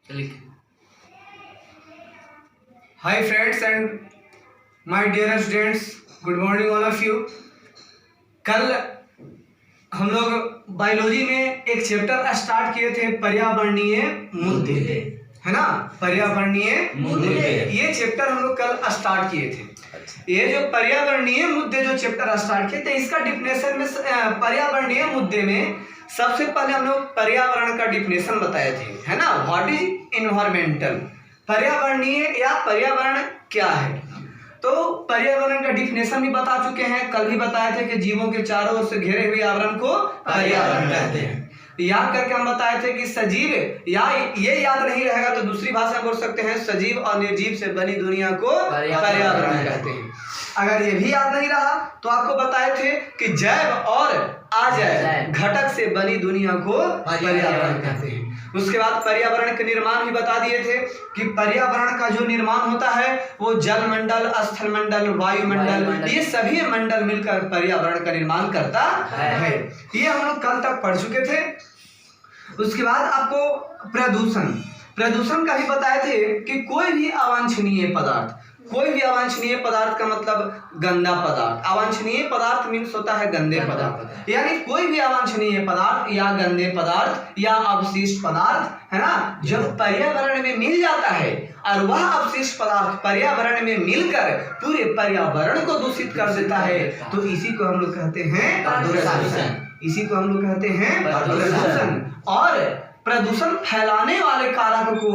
Hi friends and my dear students, good morning all of you। कल हम लोग biology में एक चैप्टर स्टार्ट किए थे पर्यावरणीय मुद्दे, है ना। पर्यावरणीय मुद्दे ये चैप्टर हम लोग कल स्टार्ट किए थे। ये जो पर्यावरणीय मुद्दे जो चैप्टर स्टार्ट किए थे, इसका डिफिनेशन में पर्यावरणीय मुद्दे में सबसे पहले हम लोग पर्यावरण का डिफिनेशन बताए थे, है ना। व्हाट इज इन्वायरमेंटल, पर्यावरणीय या पर्यावरण क्या है। तो पर्यावरण का डिफिनेशन भी बता चुके हैं, कल भी बताए थे कि जीवों के चारों ओर से घिरे हुए आवरण को पर्यावरण कहते हैं। याद करके हम बताए थे कि सजीव, या ये याद नहीं रहेगा तो दूसरी भाषा बोल सकते हैं, सजीव और निर्जीव से बनी दुनिया को पर्यावरण कहते हैं। अगर ये भी याद नहीं रहा तो आपको बताए थे कि जैव और अजैव घटक से बनी दुनिया को पर्यावरण कहते हैं। उसके बाद पर्यावरण के निर्माण भी बता दिए थे कि पर्यावरण का जो निर्माण होता है वो जल मंडल, स्थल मंडल, वायुमंडल, ये सभी मंडल मिलकर पर्यावरण का निर्माण करता है। ये हम लोग कल तक पढ़ चुके थे। उसके बाद आपको प्रदूषण का भी बताए थे कि कोई भी अवांछनीय पदार्थ, कोई भी अवांछनीय पदार्थ का मतलब गंदा पदार्थ। अवांछनीय पदार्थ मीन्स होता है गंदे पदार्थ, यानी कोई भी अवांछनीय पदार्थ या गंदे पदार्थ या अवशिष्ट पदार्थ, है ना, जब पर्यावरण में मिल जाता है और वह अवशिष्ट पदार्थ पर्यावरण में मिलकर पूरे पर्यावरण को दूषित कर देता है, तो इसी को हम लोग कहते हैं प्रदूषण। इसी को हम लोग कहते हैं प्रदूषण। और प्रदूषण फैलाने वाले कारक को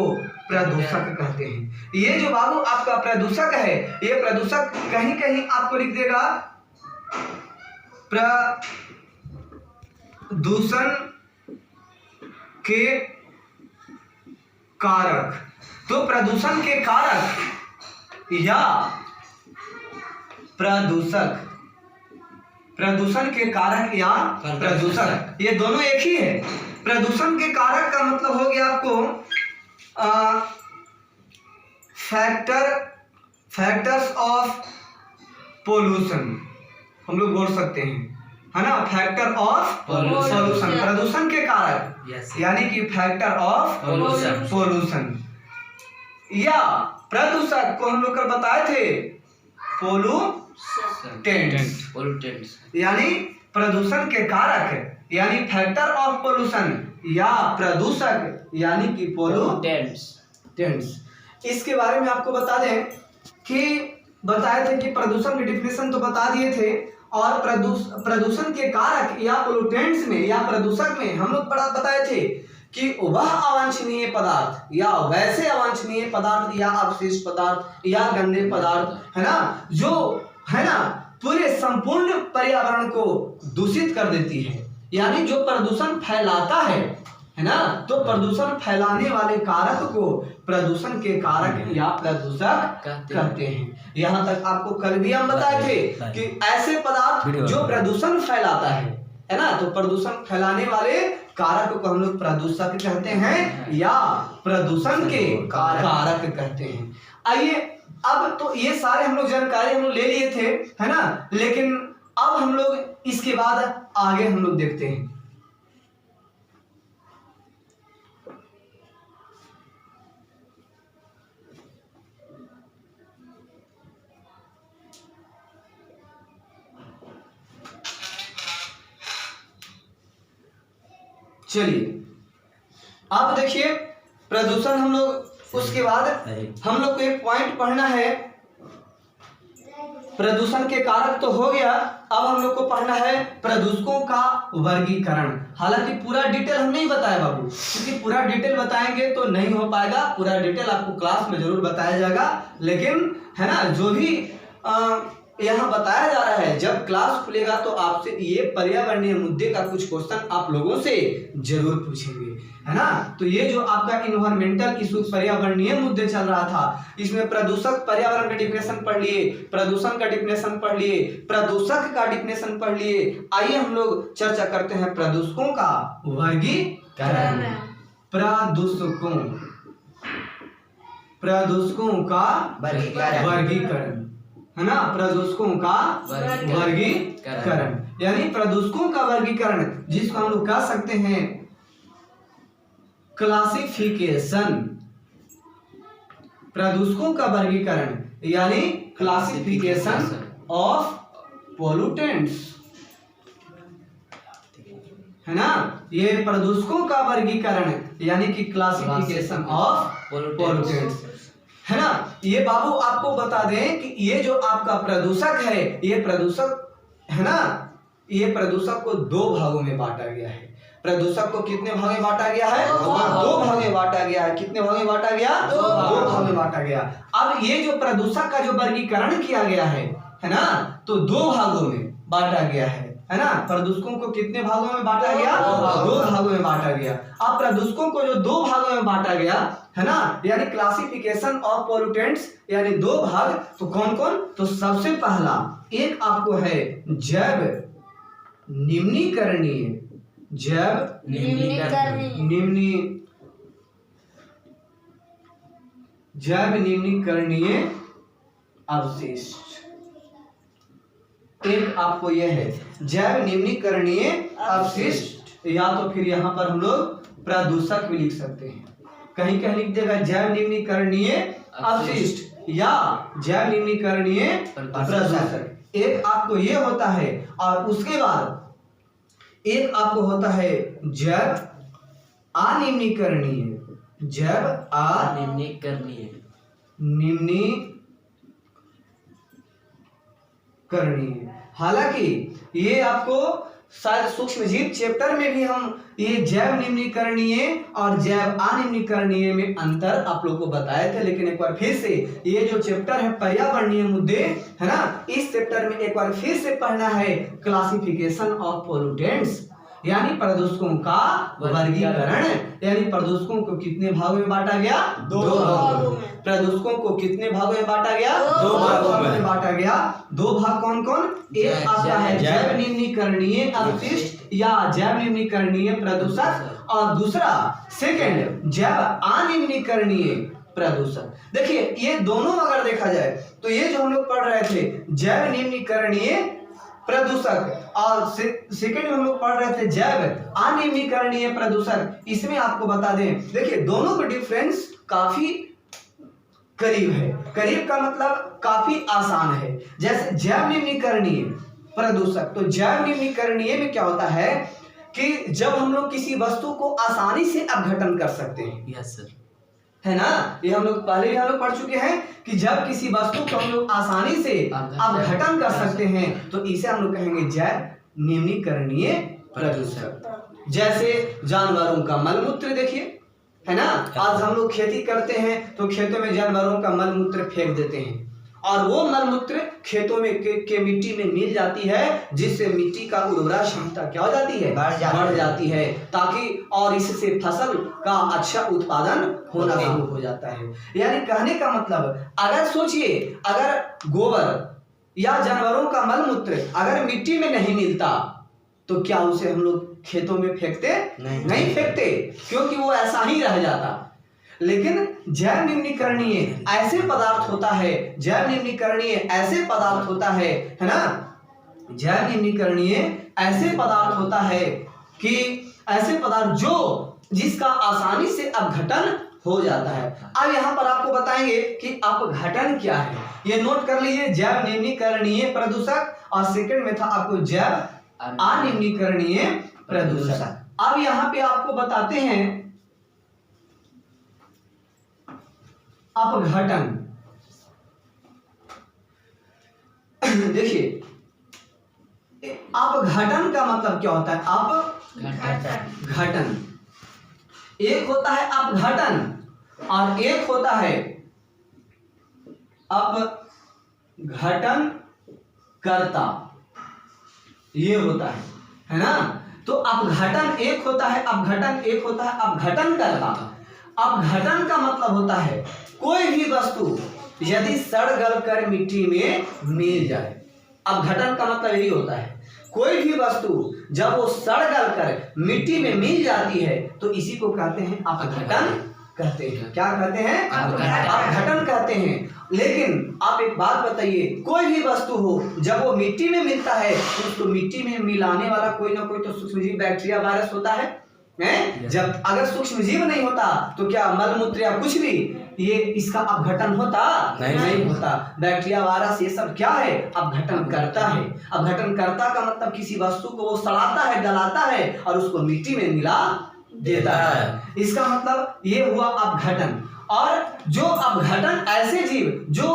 प्रदूषक कहते हैं। ये जो बाबू आपका प्रदूषक है, ये प्रदूषक कहीं कहीं आपको लिख देगा प्रदूषण के कारक। तो प्रदूषण के कारक या प्रदूषक, प्रदूषण के कारक या प्रदूषक, ये दोनों एक ही है। प्रदूषण के कारक का मतलब हो गया आपको फैक्टर्स ऑफ पोल्यूशन, हम लोग बोल सकते हैं, है ना। फैक्टर ऑफ पोल्यूशन, प्रदूषण के कारक, यानी कि फैक्टर ऑफ पोल्यूशन। या प्रदूषक को हम लोग कल बताए थे पोल्यूटेंट्स, यानी प्रदूषण के कारक यानी फैक्टर ऑफ पोल्यूशन, या प्रदूषक यानी कि पोल्यूटेंट्स। इसके बारे में आपको बता दें कि बताए थे कि प्रदूषण के डिफिनेशन तो बता दिए थे, और प्रदूषण के कारक या पोल्यूटेंट्स में या प्रदूषक में हम लोग बताए थे कि वह अवांछनीय पदार्थ या वैसे अवांछनीय पदार्थ या अवशिष्ट पदार्थ या गंदे पदार्थ, है ना, जो है ना पूरे संपूर्ण पर्यावरण को दूषित कर देती है, यानी जो प्रदूषण फैलाता है ना। तो प्रदूषण फैलाने वाले कारक को प्रदूषण के कारक या प्रदूषक कहते हैं। यहाँ तक आपको कल भी हम बताए थे कि ऐसे पदार्थ जो प्रदूषण फैलाता है ना, तो प्रदूषण फैलाने वाले कारक को हम लोग प्रदूषक कहते हैं या प्रदूषण के कारक कहते हैं। आइए, अब तो ये सारे हम लोग जानकारी हम लोग ले लिए थे, है ना, लेकिन अब हम लोग इसके बाद आगे हम लोग देखते हैं। चलिए, अब देखिए प्रदूषण हम लोग, उसके बाद हम लोग को एक पॉइंट पढ़ना है। प्रदूषण के कारक तो हो गया, अब हम लोग को पढ़ना है प्रदूषकों का वर्गीकरण। हालांकि पूरा डिटेल हम नहीं बताए बाबू, क्योंकि पूरा डिटेल बताएंगे तो नहीं हो पाएगा। पूरा डिटेल आपको क्लास में जरूर बताया जाएगा, लेकिन है ना जो भी यहाँ बताया जा रहा है, जब क्लास खुलेगा तो आपसे ये पर्यावरणीय मुद्दे का कुछ क्वेश्चन आप लोगों से जरूर पूछेंगे, है ना। तो ये जो आपका इन्वायरमेंटल इशू पर्यावरणीय मुद्दे चल रहा था, इसमें प्रदूषक, पर्यावरण का डिफिनेशन पढ़ लिए, प्रदूषण का डिफिनेशन पढ़ लिए, प्रदूषक का डिफिनेशन पढ़ लिए। आइए हम लोग चर्चा करते हैं प्रदूषकों का वर्गीकरण। प्रदूषकों का वर्गीकरण, है ना, प्रदूषकों का वर्गीकरण, यानी प्रदूषकों का वर्गीकरण जिसको हम लोग कह सकते हैं क्लासिफिकेशन, प्रदूषकों का वर्गीकरण यानी क्लासिफिकेशन ऑफ पोल्यूटेंट्स, है ना। ये प्रदूषकों का वर्गीकरण यानी कि क्लासिफिकेशन ऑफ पोल्यूटेंट्स, है ना। ये बाबू आपको बता दें कि ये जो आपका प्रदूषक है, ये प्रदूषक है ना, ये प्रदूषक को दो भागों में बांटा गया है। प्रदूषक को कितने भाग में बांटा गया है? दो भाग में बांटा गया है। कितने भाग में बांटा गया? दो भाग में बांटा गया। अब ये जो प्रदूषक का जो वर्गीकरण किया गया है ना, तो दो भागों में बांटा गया है ना। प्रदूषकों को कितने भागों में बांटा गया? दो भागों में बांटा गया। अब प्रदूषकों को जो दो भागों में बांटा गया है ना, यानी क्लासिफिकेशन ऑफ पोल्यूटेंट्स यानी दो भाग, तो कौन कौन? तो सबसे पहला एक आपको है जैव निम्नीकरणीय, जैव निम्नीकरणीय अवशिष्ट। एक आपको यह है जैव निम्नीकरणीय अवशिष्ट, या तो फिर यहाँ पर हम लोग प्रदूषक भी लिख सकते हैं। कहीं कहीं लिख देगा जैव निम्नीकरणीय अवशिष्ट या जैव निम्नीकरणीय प्रदूषक। एक आपको ये होता है, और उसके बाद एक आपको होता है जैव अनिम्नीकरणीय, जैव निम्नीकरणीय हालांकि ये आपको शायद सूक्ष्म जीव चैप्टर में भी हम ये जैव निम्नीकरणीय और जैव अनिम्नीकरणीय में अंतर आप लोग को बताए थे, लेकिन एक बार फिर से ये जो चैप्टर है पर्यावरणीय मुद्दे, है ना, इस चैप्टर में एक बार फिर से पढ़ना है क्लासिफिकेशन ऑफ पोल्यूटेंट्स यानी प्रदूषकों का वर्गीकरण। यानी प्रदूषकों को कितने भागों में बांटा गया? दो भागों में। प्रदूषकों को कितने भागों में बांटा गया? दो भागों में बांटा गया। दो भाग कौन कौन? एक आपका है जैव निम्नीकरणीय अवशिष्ट या जैव निम्नीकरणीय प्रदूषक, और दूसरा सेकंड जैव अनिम्नीकरणीय प्रदूषक। देखिए ये दोनों अगर देखा जाए तो ये जो हम लोग पढ़ रहे थे जैव निम्नीकरणीय प्रदूषक, और सेकंड में हम लोग पढ़ रहे थे जैव अनिम्नीकरणीय प्रदूषक। इसमें आपको बता दें, देखिए दोनों का डिफरेंस काफी करीब है। करीब का मतलब काफी आसान है। जैसे जैव निम्नीकरणीय प्रदूषक, तो जैव निम्नीकरणीय में क्या होता है कि जब हम लोग किसी वस्तु को आसानी से अपघटन कर सकते हैं, यस सर, है ना। ये हम लोग पहले भी हम लोग पढ़ चुके हैं कि जब किसी वस्तु को हम लोग आसानी से अपघटन कर सकते हैं तो इसे हम लोग कहेंगे जैव निम्नीकरणीय प्रदूषक। जैसे जानवरों का मलमूत्र देखिए, है ना। आज हम लोग खेती करते हैं तो खेतों में जानवरों का मलमूत्र फेंक देते हैं, और वो मलमूत्र खेतों में के मिट्टी में मिल जाती है, जिससे मिट्टी का उर्वरा क्षमता क्या हो जाती है? बढ़ जाती है, ताकि और इससे फसल का अच्छा उत्पादन होना शुरू हो जाता है। यानी कहने का मतलब, अगर सोचिए अगर गोबर या जानवरों का मलमूत्र अगर मिट्टी में नहीं मिलता तो क्या उसे हम लोग खेतों में फेंकते? नहीं फेंकते, क्योंकि वो ऐसा ही रह जाता। लेकिन जैव निम्नीकरणीय ऐसे पदार्थ होता है, जैव निम्नीकरणीय ऐसे पदार्थ होता है ना, जैव निम्नीकरणीय ऐसे पदार्थ होता है कि ऐसे पदार्थ जो जिसका आसानी से अपघटन हो जाता है। अब यहाँ पर आपको बताएंगे कि अपघटन क्या है, ये नोट कर लीजिए। जैव निम्नीकरणीय प्रदूषक, और सेकंड में था आपको जैव अनिम्नीकरणीय प्रदूषक। अब यहाँ पे आपको बताते हैं अपघटन। देखिए अपघटन का मतलब क्या होता है? अपघटन, एक होता है अपघटन और एक होता है अपघटन करता, ये होता है ना। तो अपघटन एक होता है, अपघटन एक होता है अपघटन करता। अपघटन का मतलब होता है कोई भी वस्तु यदि सड़ गल कर मिट्टी में मिल जाए, अपघटन का मतलब यही होता है। कोई भी वस्तु जब वो सड़ गल कर मिट्टी में मिल जाती है तो इसी को कहते हैं अपघटन कहते हैं। क्या कहते हैं? अपघटन कहते हैं। लेकिन आप एक बात बताइए, कोई भी वस्तु हो जब वो मिट्टी में मिलता है तो उसको मिट्टी में मिलाने वाला कोई ना कोई तो सूक्ष्मजीव बैक्टीरिया वायरस होता है है। जब अगर सूक्ष्म जीव नहीं होता तो क्या मल मूत्र या कुछ भी ये इसका अपघटन होता? नहीं होता। बैक्टीरिया वायरस ये सब क्या है? अपघटन करता है। अपघटन करता का मतलब किसी वस्तु को वो सड़ाता है, गलाता है और उसको मिट्टी में मिला देता है। इसका मतलब ये हुआ अपघटन। और जो अपघटन, ऐसे जीव जो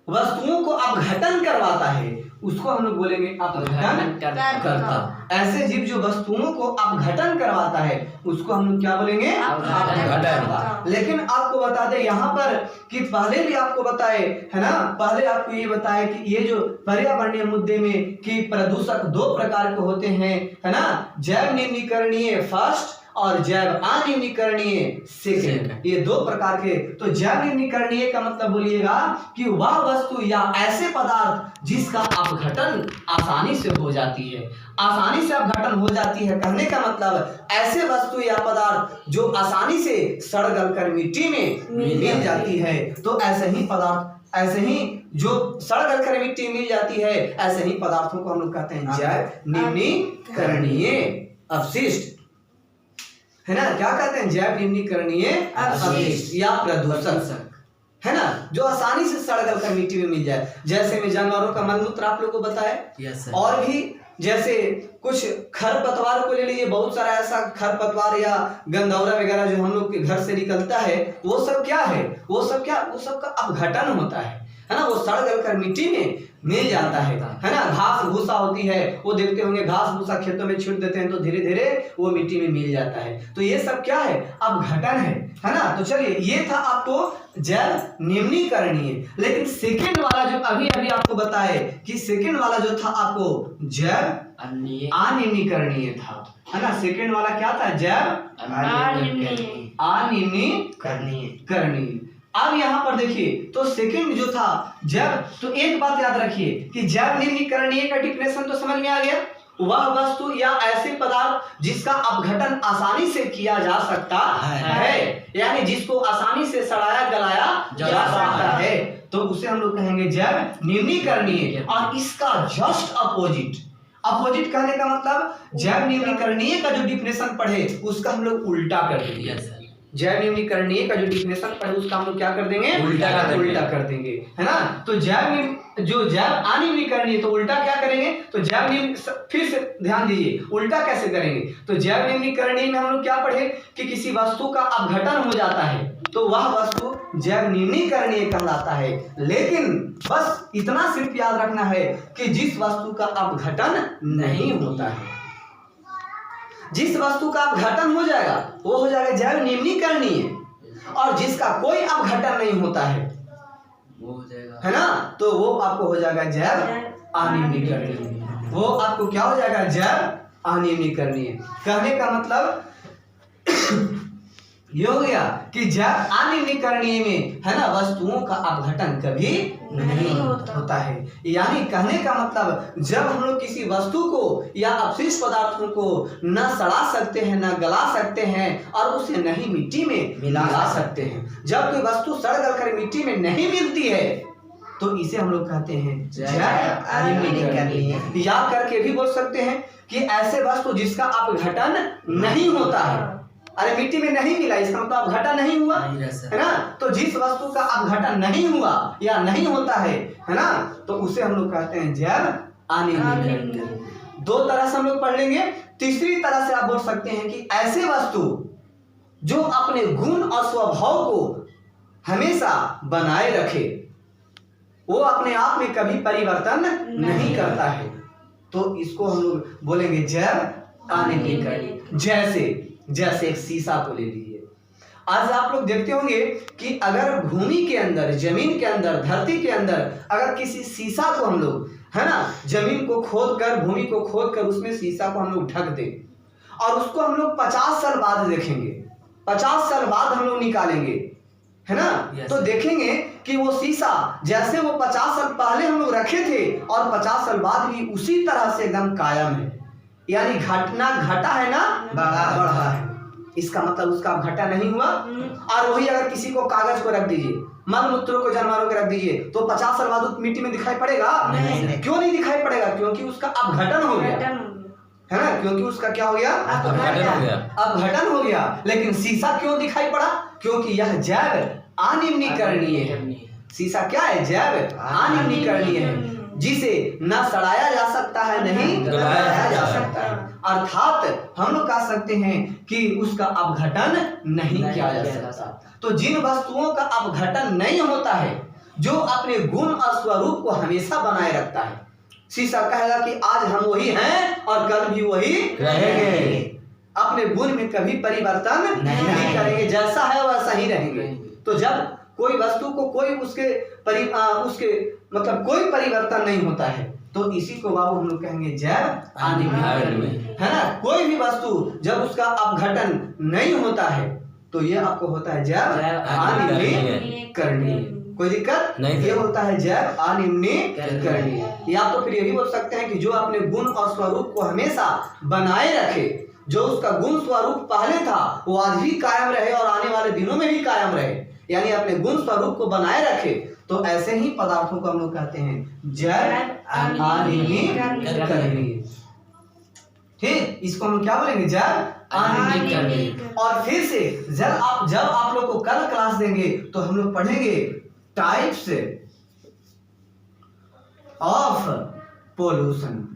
वस्तुओं को अपघटन करवाता है उसको हम लोग बोलेंगे अपघटन करता। ऐसे जीव जो वस्तुओं को अपघटन करवाता है उसको हम लोग क्या बोलेंगे? अपघटन। लेकिन आपको बता दें यहाँ पर कि पहले भी आपको बताए है ना, पहले आपको ये बताया कि ये जो पर्यावरणीय मुद्दे में कि प्रदूषक दो प्रकार के होते हैं है ना, जैव निम्नीकरणीय फर्स्ट और जैव अनिम्नीकरणीय सेकंड, ये दो प्रकार के। तो जैव निम्नीकरणीय का मतलब बोलिएगा कि वह वस्तु या ऐसे पदार्थ जिसका अपघटन आसानी से हो जाती है, आसानी से अपघटन हो जाती है। कहने का मतलब ऐसे वस्तु या पदार्थ जो आसानी से सड़ गल कर मिट्टी में मिल जाती है। तो ऐसे ही पदार्थ, ऐसे ही जो सड़ गल कर मिट्टी मिल जाती है, ऐसे ही पदार्थों को हम लोग कहते हैं जैव निम्नीकरणीय अपशिष्ट, है ना। क्या कहते हैं? जैव निम्नीकरणीय अपशिष्ट या प्रदूषक, है ना, जो आसानी से सड़ गल कर मिट्टी में मिल जाए। जैसे में जानवरों का मलमूत्र आप लोगों को बताया, और भी जैसे कुछ खरपतवार को ले लीजिए, बहुत सारा ऐसा खरपतवार या गंदौरा वगैरह जो हम लोग के घर से निकलता है, वो सब क्या है? वो सब का अपघटन होता है ना। वो सड़ गल कर मिट्टी में मिल जाता है ना। घास भूसा होती है, वो देखते होंगे घास भूसा खेतों में छींट देते हैं तो धीरे धीरे वो मिट्टी में मिल जाता है। तो ये सब क्या है? अपघटन है ना। तो चलिए, ये था आपको जैव निम्नीकरणीय। लेकिन सेकंड वाला जो अभी अभी आपको बताए कि सेकंड वाला जो था आपको जैव अनिम्नीकरणीय था, है ना। सेकंड वाला क्या था? जैव अनिम्नीकरणीय। अब यहाँ पर देखिए, तो सेकंड जो था जैव, तो एक बात याद रखिए कि जैव निम्नीकरणीय का डिफिनेशन तो समझ में आ गया। वह वस्तु या ऐसे पदार्थ जिसका अपघटन आसानी से किया जा सकता है, यानी जिसको आसानी से सड़ाया गलाया जा सकता है, तो उसे हम लोग कहेंगे जैव निम्नीकरणीय। और इसका जस्ट अपोजिट कहने का मतलब जैव निम्नीकरणीय का जो डिफिनेशन पढ़े उसका हम लोग उल्टा कर देंगे। जैव निम्नीकरणीय का जो डिफिनेशन पढ़े उसका हम लोग क्या कर देंगे? उल्टा कर देंगे, है ना। तो जैव अनिम्नीकरणीय, तो उल्टा क्या करेंगे? तो फिर से ध्यान दीजिए, उल्टा कैसे करेंगे? तो जैव निम्नीकरणीय में हम लोग क्या पढ़े कि किसी वस्तु का अपघटन हो जाता है तो वह वस्तु जैव निम्नीकरणीय कहलाता है। लेकिन बस इतना सिर्फ याद रखना है कि जिस वस्तु का अपघटन नहीं होता है, जिस वस्तु का अपघटन हो जाएगा वो हो जाएगा जैव निम्नीकरणीय, और जिसका कोई अपघटन नहीं होता है वो हो जाएगा, है ना, तो वो आपको हो जाएगा जैव अनिम्नीकरणीय। वो आपको क्या हो जाएगा? जैव अनिम्नीकरणीय। कहने का मतलब ये हो गया कि जैव अनिम्नीकरणीय में, है ना, वस्तुओं का अपघटन कभी नहीं होता है। यानी कहने का मतलब जब हम लोग किसी वस्तु को या अपशिष्ट पदार्थों को न सड़ा सकते हैं, न गला सकते हैं, और उसे नहीं मिट्टी में मिला सकते हैं, जब कोई वस्तु सड़ गल कर मिट्टी में नहीं मिलती है तो इसे हम लोग कहते हैं जैव अनिम्नीकरणीय। या करके भी बोल सकते हैं कि ऐसे वस्तु जिसका अपघटन नहीं होता है। अरे मिट्टी में नहीं मिला, इसका मतलब अपघटन नहीं हुआ, है ना। तो जिस वस्तु का अपघटन नहीं हुआ या नहीं होता है ना, तो उसे हम लोग कहते हैं जैव अनिम्नीकरणीय। दो तरह से हम लोग पढ़ लेंगे। तीसरी तरह से आप बोल सकते हैं कि ऐसे वस्तु जो अपने गुण और स्वभाव को हमेशा बनाए रखे, वो अपने आप में कभी परिवर्तन नहीं करता है, तो इसको हम लोग बोलेंगे जैव अनिम्नीकरणीय। जैसे एक शीशा को ले लीजिए। आज आप लोग देखते होंगे कि अगर भूमि के अंदर, जमीन के अंदर, धरती के अंदर अगर किसी शीशा को हम लोग, है ना, जमीन को खोद कर, भूमि को खोद कर उसमें शीशा को हम लोग ढक दें और उसको हम लोग 50 साल बाद देखेंगे, 50 साल बाद हम लोग निकालेंगे, है ना, तो देखेंगे कि वो शीशा जैसे वो 50 साल पहले हम लोग रखे थे और 50 साल बाद भी उसी तरह से एकदम कायम है। यानी घटना घटा है ना बढ़ा है, इसका मतलब उसका घटा नहीं हुआ। और वही अगर किसी को कागज को रख दीजिए, मल मूत्रों को जानवरों को रख दीजिए, तो 50 साल बाद मिट्टी में दिखाई पड़ेगा? क्यों नहीं दिखाई पड़ेगा? क्योंकि उसका अपघटन हो गया, है ना, क्योंकि उसका क्या हो गया, अपघटन हो गया। अपघटन हो गया। लेकिन शीशा क्यों दिखाई पड़ा, क्योंकि यह जैव अनिम्नीकरणीय है। शीशा क्या है, जैव अनिम्नीकरणीय है, जिसे न सड़ाया जा सकता है नहीं गलाया जा सकता है। अर्थात हम लोग कह सकते हैं कि उसका अपघटन नहीं किया जा सकता। तो जिन वस्तुओं का अपघटन नहीं होता है, जो अपने गुण और स्वरूप को हमेशा बनाए रखता है, शीशा कहेगा कि आज हम वही हैं और कल भी वही रहेंगे, अपने गुण में कभी परिवर्तन नहीं करेंगे, जैसा है वैसा ही रहेंगे। तो जब कोई वस्तु को कोई उसके मतलब कोई परिवर्तन नहीं होता है, तो इसी को बाबू हम लोग कहेंगे जैव अनिम्नीकरणीय, है ना। कोई भी वस्तु जब उसका अपघटन नहीं होता है, तो ये आपको होता है जैव अनिम्नीकरणीय। कोई दिक्कत नहीं, ये होता है जैव अनिम्नीकरणीय। या तो फिर ये भी बोल सकते हैं कि जो अपने गुण और स्वरूप को हमेशा बनाए रखे, जो उसका गुण स्वरूप पहले था वो आज भी कायम रहे और आने वाले दिनों में भी कायम रहे, यानी अपने गुण स्वरूप को बनाए रखे। तो ऐसे ही पदार्थों को हम लोग कहते हैं जैव अनिम्नीकरणीय। ठीक, इसको हम क्या बोलेंगे, जैव अनिम्नीकरणीय। और फिर से जब आप लोग को कल क्लास देंगे तो हम लोग पढ़ेंगे टाइप्स ऑफ पोल्यूशन,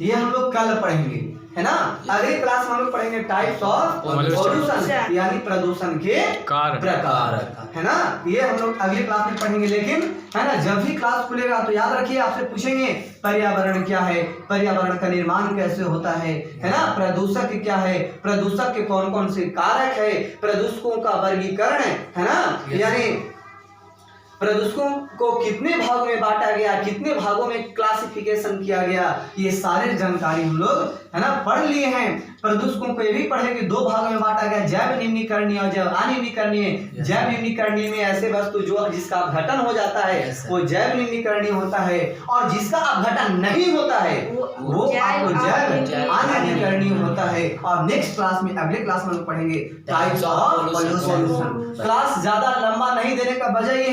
ये हम लोग कल पढ़ेंगे, है ना। अगली क्लास में हम लोग पढ़ेंगे टाइप्स ऑफ पोल्यूशन, यानी प्रदूषण के प्रकार, है ना। ये हम लोग अगली क्लास में पढ़ेंगे। लेकिन है ना, जब भी क्लास खुलेगा तो याद रखिए, आपसे पूछेंगे पर्यावरण क्या है, पर्यावरण का निर्माण कैसे होता है ना, प्रदूषक क्या है, प्रदूषक के कौन कौन से कारक है, प्रदूषकों का वर्गीकरण, है ना, यानी प्रदूषकों को कितने भागों में बांटा गया, कितने भागों में क्लासिफिकेशन किया गया, ये सारे जानकारी हम लोग है ना पढ़ लिए हैं। प्रदूषकों को ये भी पढ़े कि दो भागों में बांटा गया, जैव निम्नीकरणीय और जैव अनिम्नीकरणीय। जैव निम्नीकरणीय में ऐसे वस्तु जो जिसका अपघटन हो जाता है वो जैव निम्नीकरणीय होता है, और जिसका अपघटन नहीं होता है वो आपको जैव अनिम्नीकरणीय होता है। और नेक्स्ट क्लास में, अगले क्लास में हम पढ़ेंगे टाइप्स ऑफ पोल्यूशन। क्लास ज्यादा लंबा नहीं देने का वजह ये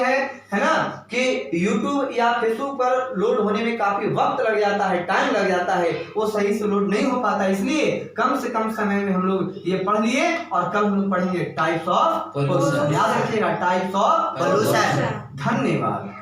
है ना, कि YouTube या Facebook पर लोड होने में काफी वक्त लग जाता है, टाइम लग जाता है, वो सही से लोड नहीं हो पाता। इसलिए कम से कम समय में हम लोग ये पढ़ लिए, और कल हम लोग पढ़ेंगे टाइप्स ऑफ पोल्यूशन। याद रखिएगा, टाइप्स ऑफ पोल्यूशन। धन्यवाद।